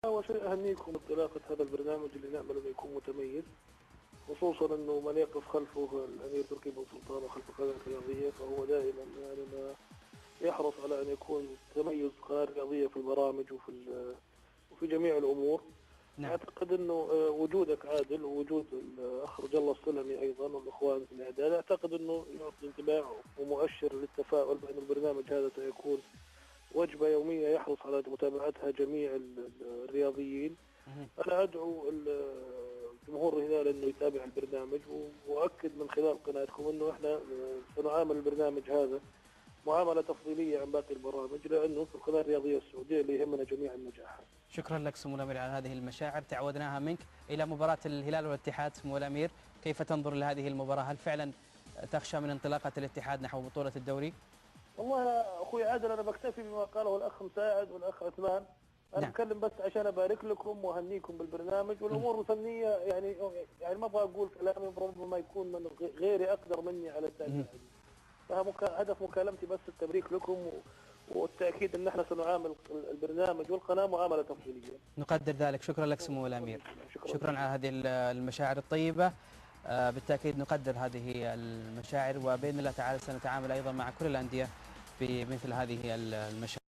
أول شيء أهنيكم بانطلاقة هذا البرنامج اللي نأمل أنه يكون متميز، خصوصا أنه من يقف خلفه الأمير تركي بن سلطان وخلف القناة الرياضية فهو دائما يعني ما يحرص على أن يكون تميز القناة الرياضية في البرامج وفي جميع الأمور. نعم. أعتقد أنه وجودك عادل ووجود الأخ رجل الله السلمي أيضا والإخوان في الإعداد أعتقد أنه يعطي انطباع ومؤشر للتفاؤل بأن البرنامج هذا سيكون وجبة يومية يحرص على متابعتها جميع الرياضيين. أنا أدعو جمهور الهلال أنه يتابع البرنامج، وأؤكد من خلال قناتكم أنه إحنا سنعامل البرنامج هذا معاملة تفضيلية عن باقي البرامج، لأنه في القناة الرياضية السعودية اللي يهمنا جميعا النجاح. شكرا لك سمو الأمير على هذه المشاعر، تعودناها منك. إلى مباراة الهلال والاتحاد سمو الأمير، كيف تنظر لهذه المباراة؟ هل فعلا تخشى من انطلاقة الاتحاد نحو بطولة الدوري؟ والله يا أخوي عادل، أنا بكتفي بما قاله الأخ مساعد والأخ عثمان. أنا نعم. بتكلم بس عشان أبارك لكم وأهنيكم بالبرنامج، والأمور الفنية يعني ما أبغى أقول كلامي ربما يكون من غيري أقدر مني على التأكيد. هدف مكالمتي بس التبريك لكم والتأكيد أن احنا سنعامل البرنامج والقناة معاملة تفضيلية. نقدر ذلك. شكرا لك سمو الأمير. شكرا على هذه المشاعر الطيبة. بالتأكيد نقدر هذه المشاعر، وبإذن الله تعالى سنتعامل أيضا مع كل الأندية في مثل هذه المشاعر.